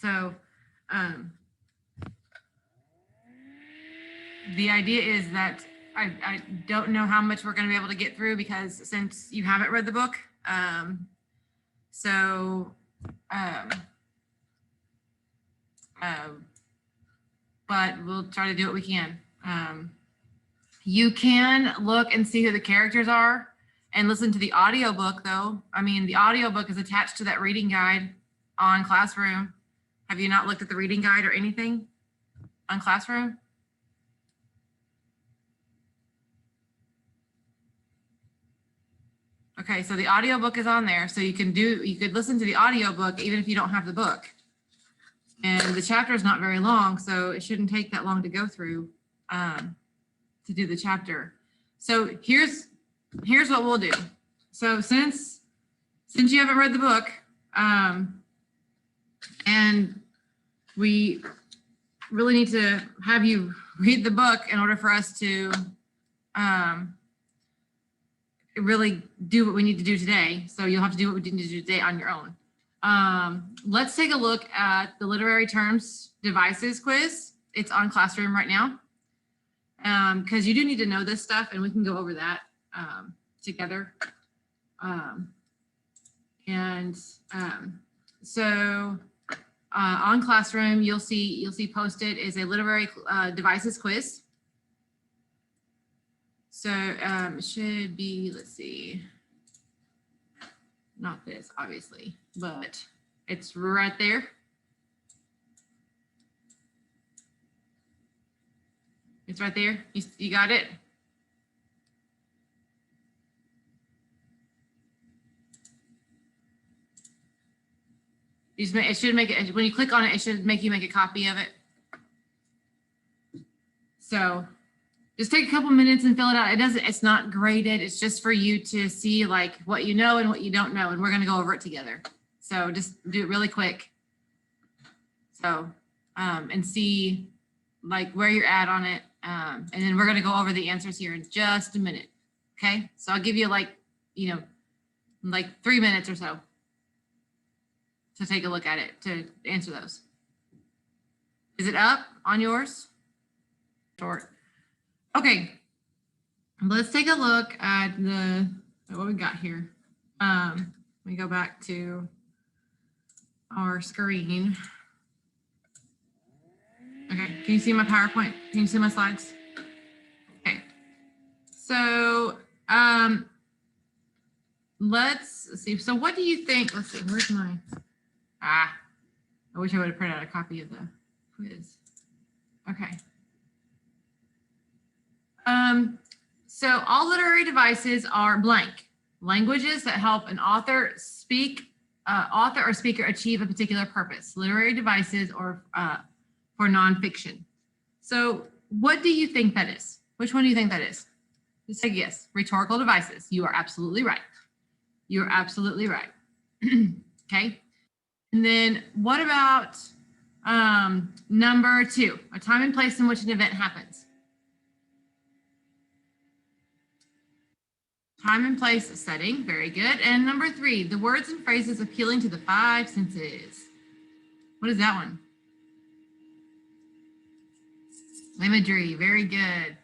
So the idea is that I don't know how much we're going to be able to get through because since you haven't read the book, but we'll try to do what we can. You can look and see who the characters are and listen to the audiobook though. I mean, the audiobook is attached to that reading guide on Classroom. Have you not looked at the reading guide or anything on Classroom? Okay, so the audiobook is on there. So you could listen to the audiobook even if you don't have the book. And the chapter is not very long, so it shouldn't take that long to go through to do the chapter. So here's what we'll do. So since you haven't read the book, and we really need to have you read the book in order for us to really do what we need to do today. So you'll have to do what we need to do today on your own. Let's take a look at the literary terms devices quiz. It's on Classroom right now. Because you do need to know this stuff and we can go over that together. So on Classroom, you'll see posted is a literary devices quiz. So it should be, let's see, not this obviously, but it's right there. It's right there. You got it? It should make it, when you click on it, it should make you make a copy of it. So just take a couple minutes and fill it out. It's not graded. It's just for you to see like what you know and what you don't know. And we're going to go over it together. So just do it really quick. So, and see like where you're at on it. And then we're going to go over the answers here in just a minute. Okay. So I'll give you like 3 minutes or so to take a look at it, to answer those. Is it up on yours? Short. Okay. Let's take a look at what we got here. Let me go back to our screen. Okay, can you see my PowerPoint? Can you see my slides? Okay, so let's see. So what do you think? Let's see, where's my, I wish I would have printed out a copy of the quiz. Okay. So all literary devices are blank, languages that help an author or speaker achieve a particular purpose, literary devices or for nonfiction. So what do you think that is? Which one do you think that is? Just say yes. Rhetorical devices. You are absolutely right. You're absolutely right. Okay. And then what about number 2, a time and place in which an event happens? Time and place setting. Very good. And number 3, the words and phrases appealing to the 5 senses. What is that one? Imagery. Very good.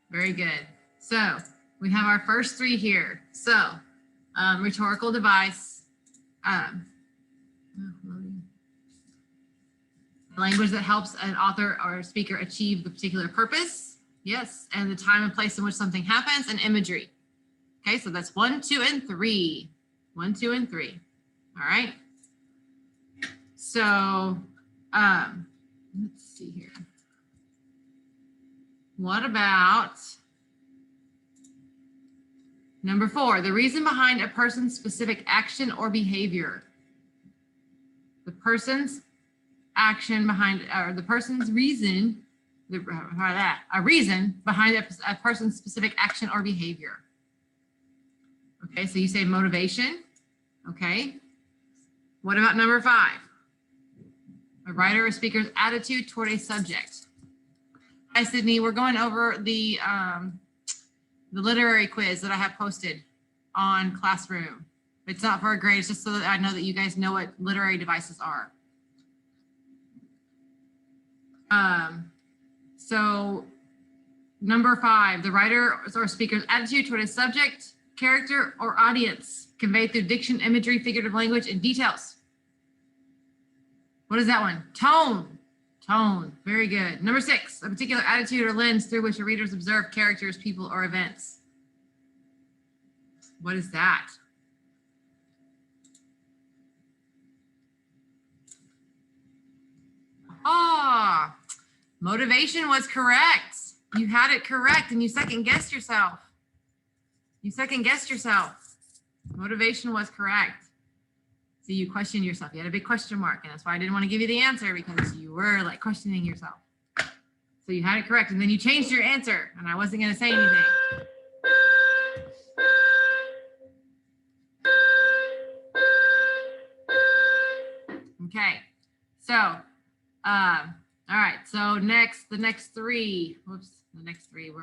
Very good. So we have our first 3 here. So rhetorical device, language that helps an author or speaker achieve the particular purpose. Yes. And the time and place in which something happens, and imagery. Okay, so that's 1, 2, and 3. 1, 2, and 3. All right. So let's see here. What about number 4, the reason behind a person's specific action or behavior? The person's action behind, or the person's reason, a reason behind a person's specific action or behavior. Okay, so you say motivation. Okay. What about number 5? A writer or speaker's attitude toward a subject. Hi, Sydney. We're going over the literary quiz that I have posted on Classroom. It's not for a grade. It's just so that I know that you guys know what literary devices are. So number 5, the writer's or speaker's attitude toward a subject, character, or audience conveyed through diction, imagery, figurative language, and details. What is that one? Tone. Tone. Very good. Number 6, a particular attitude or lens through which the readers observe characters, people, or events. What is that? Ah, motivation was correct. You had it correct and you second guessed yourself. Motivation was correct. So you questioned yourself. You had a big question mark, and that's why I didn't want to give you the answer, because you were like questioning yourself. So you had it correct, and then you changed your answer, and I wasn't going to say anything. Okay, so, all right, so the next three, where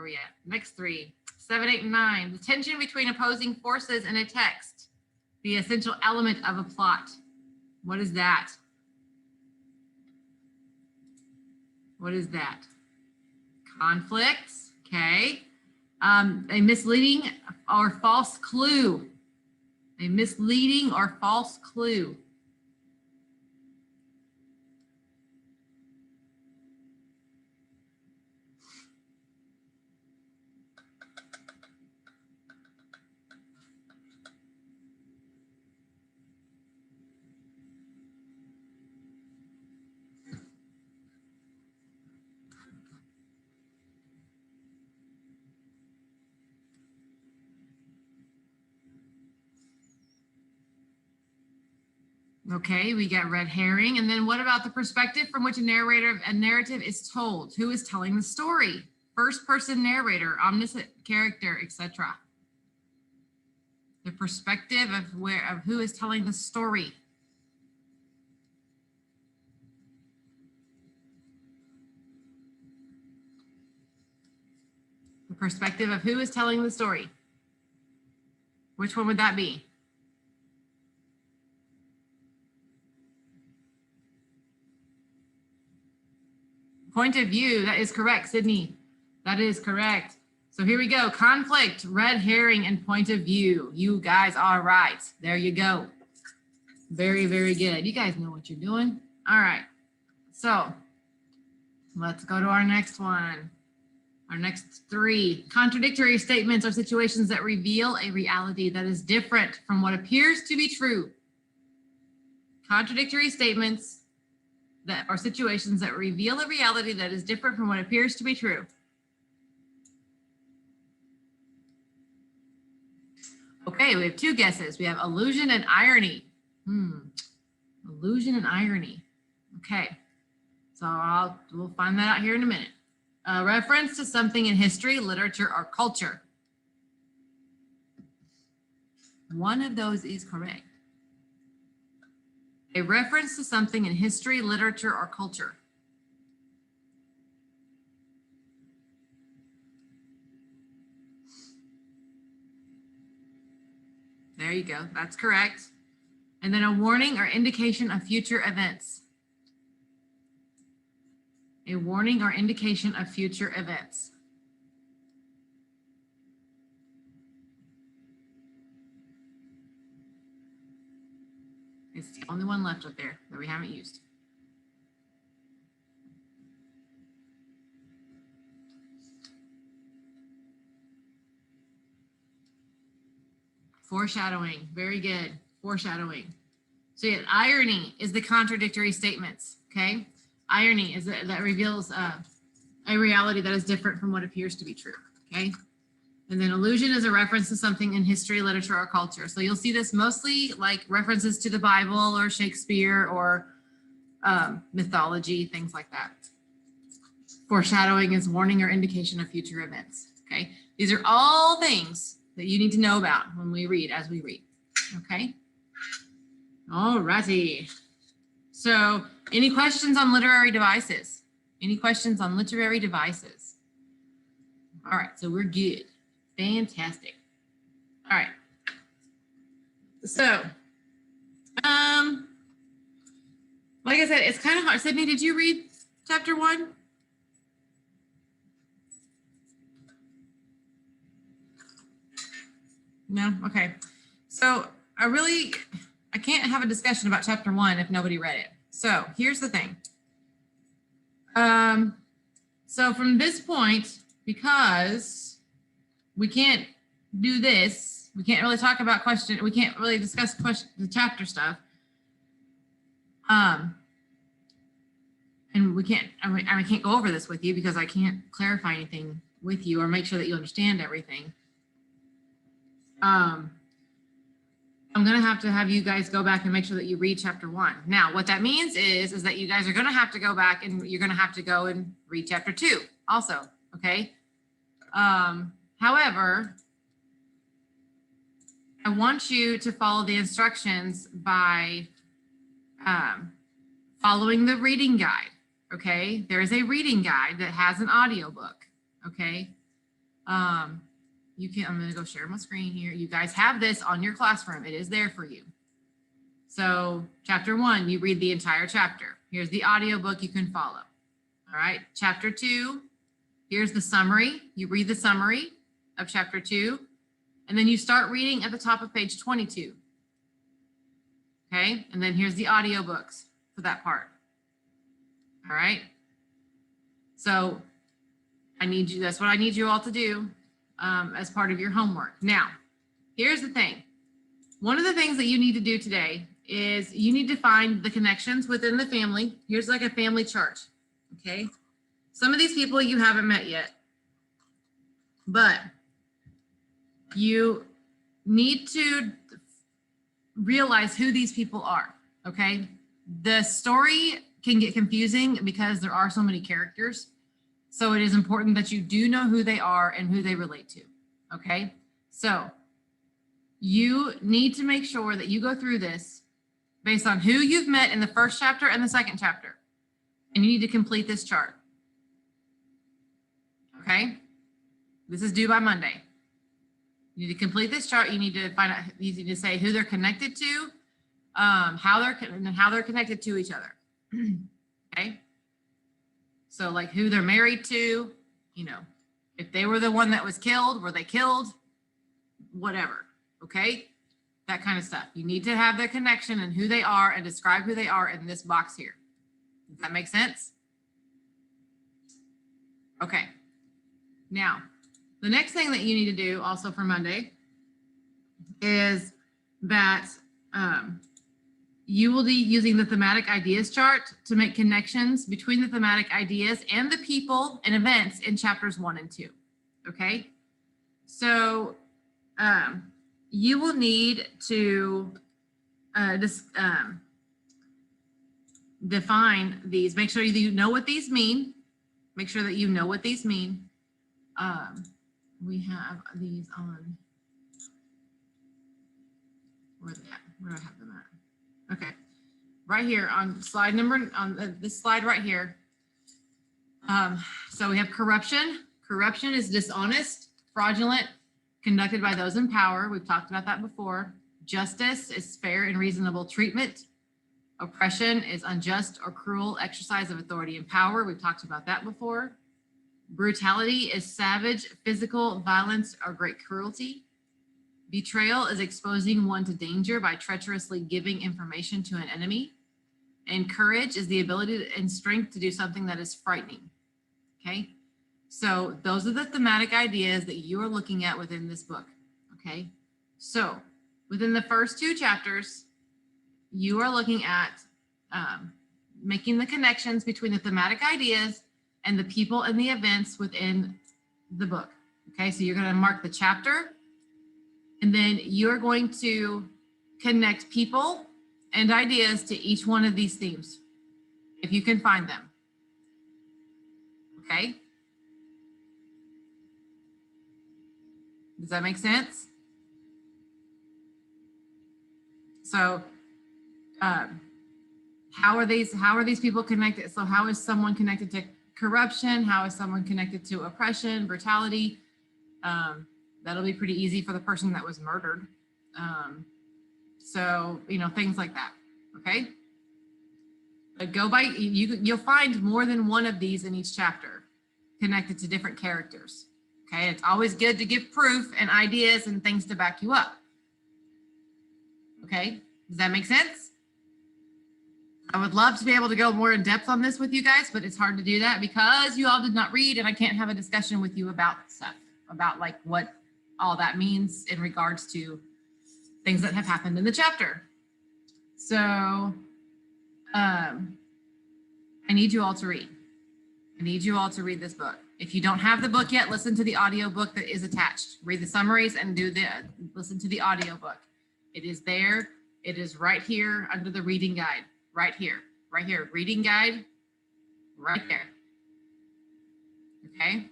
are we at? Next three, 7, 8, and 9. The tension between opposing forces in a text, the essential element of a plot. What is that? What is that? Conflicts, okay. A misleading or false clue. A misleading or false clue. Okay, we got red herring. And then what about the perspective from which a narrative is told? Who is telling the story? First person narrator, omniscient character, etc. The perspective of who is telling the story. The perspective of who is telling the story. Which one would that be? Point of view, that is correct, Sydney. That is correct. So here we go. Conflict, red herring, and point of view. You guys are right. There you go. Very, very good. You guys know what you're doing. All right. So let's go to our next one. Our next three. Contradictory statements are situations that reveal a reality that is different from what appears to be true. Contradictory statements that are situations that reveal a reality that is different from what appears to be true. Okay, we have two guesses. We have allusion and irony. Allusion and irony. Okay, so we'll find that out here in a minute. A reference to something in history, literature, or culture. One of those is correct. A reference to something in history, literature, or culture. There you go. That's correct. And then a warning or indication of future events. A warning or indication of future events. It's the only one left up there that we haven't used. Foreshadowing. Very good. Foreshadowing. So yeah, irony is the contradictory statements. Okay. Irony is that reveals a reality that is different from what appears to be true. Okay. And then allusion is a reference to something in history, literature, or culture. So you'll see this mostly like references to the Bible or Shakespeare or mythology, things like that. Foreshadowing is warning or indication of future events. Okay. These are all things that you need to know about when we read, as we read. Okay. All righty. So any questions on literary devices? Any questions on literary devices? All right. So we're good. Fantastic. All right. So, like I said, it's kind of hard. Sydney, did you read chapter 1? No? Okay. So I can't have a discussion about chapter 1 if nobody read it. So here's the thing. So from this point, because we can't do this, we can't really talk about we can't really discuss the chapter stuff. And we can't, I can't go over this with you because I can't clarify anything with you or make sure that you understand everything. I'm going to have you guys go back and make sure that you read chapter 1. Now, what that means is that you guys are going to have to go back and you're going to have to go and read chapter 2 also. Okay. However, I want you to follow the instructions by following the reading guide. Okay. There is a reading guide that has an audiobook. Okay. I'm going to go share my screen here. You guys have this on your classroom. It is there for you. So chapter 1, you read the entire chapter. Here's the audiobook you can follow. All right. Chapter 2, here's the summary. You read the summary of chapter 2, and then you start reading at the top of page 22. Okay. And then here's the audiobooks for that part. All right. So that's what I need you all to do as part of your homework. Now, here's the thing. One of the things that you need to do today is you need to find the connections within the family. Here's like a family chart. Okay. Some of these people you haven't met yet, but you need to realize who these people are. Okay. The story can get confusing because there are so many characters. So it is important that you do know who they are and who they relate to. Okay. So you need to make sure that you go through this based on who you've met in the first chapter and the second chapter. And you need to complete this chart. Okay. This is due by Monday. You need to complete this chart. You need to find out, you need to say who they're connected to, how they're connected to each other. Okay. So like who they're married to, you know, if they were the one that was killed, were they killed? Whatever. Okay. That kind of stuff. You need to have their connection and who they are and describe who they are in this box here. Does that make sense? Okay. Now, the next thing that you need to do also for Monday is that you will be using the thematic ideas chart to make connections between the thematic ideas and the people and events in chapters 1 and 2. Okay. So you will need to define these. Make sure you know what these mean. Make sure that you know what these mean. We have these on, where do I have them at? Okay, right here on slide number, on this slide right here. So we have corruption. Corruption is dishonest, fraudulent, conducted by those in power. We've talked about that before. Justice is fair and reasonable treatment. Oppression is unjust or cruel exercise of authority and power. We've talked about that before. Brutality is savage, physical violence, or great cruelty. Betrayal is exposing one to danger by treacherously giving information to an enemy. And courage is the ability and strength to do something that is frightening. Okay, so those are the thematic ideas that you are looking at within this book. Okay, so within the first 2 chapters, you are looking at making the connections between the thematic ideas and the people and the events within the book. Okay, so you're going to mark the chapter, and then you're going to connect people and ideas to each one of these themes, if you can find them. Okay. Does that make sense? So how are these people connected? So how is someone connected to corruption? How is someone connected to oppression, brutality? That'll be pretty easy for the person that was murdered. So, you know, things like that. Okay. But go by, you'll find more than one of these in each chapter connected to different characters. Okay, it's always good to give proof and ideas and things to back you up. Okay, does that make sense? I would love to be able to go more in depth on this with you guys, but it's hard to do that because you all did not read and I can't have a discussion with you about stuff, about like what all that means in regards to things that have happened in the chapter. So I need you all to read. I need you all to read this book. If you don't have the book yet, listen to the audio book that is attached. Read the summaries and listen to the audio book. It is there. It is right here under the reading guide. Right here. Reading guide. Right there. Okay.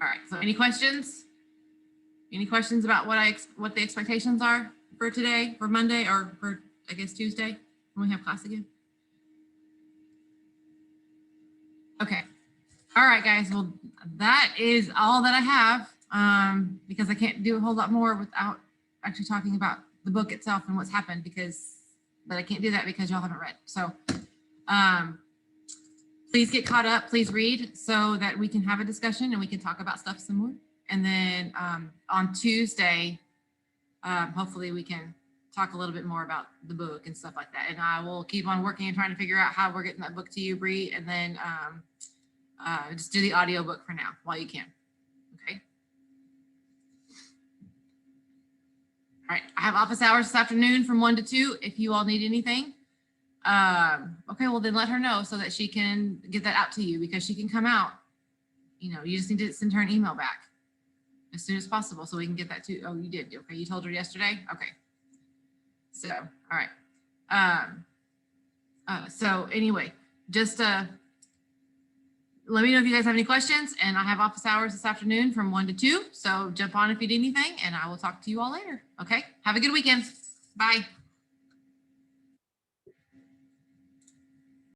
All right. So any questions? Any questions about what the expectations are for today, for Monday, or for, I guess, Tuesday when we have class again? Okay. All right, guys. Well, that is all that I have because I can't do a whole lot more without actually talking about the book itself and what's happened but I can't do that because y'all haven't read. So please get caught up. Please read so that we can have a discussion and we can talk about stuff some more. And then on Tuesday, hopefully we can talk a little bit more about the book and stuff like that. And I will keep on working and trying to figure out how we're getting that book to you, Bree, and then just do the audio book for now while you can. Okay. All right. I have office hours this afternoon from 1 to 2 if you all need anything. Okay, well then let her know so that she can get that out to you because she can come out. You know, you just need to send her an email back as soon as possible so we can get that to. Oh, you did. Okay, you told her yesterday. Okay. So, all right. So anyway, just let me know if you guys have any questions, and I have office hours this afternoon from 1 to 2. So jump on if you need anything, and I will talk to you all later. Okay. Have a good weekend. Bye.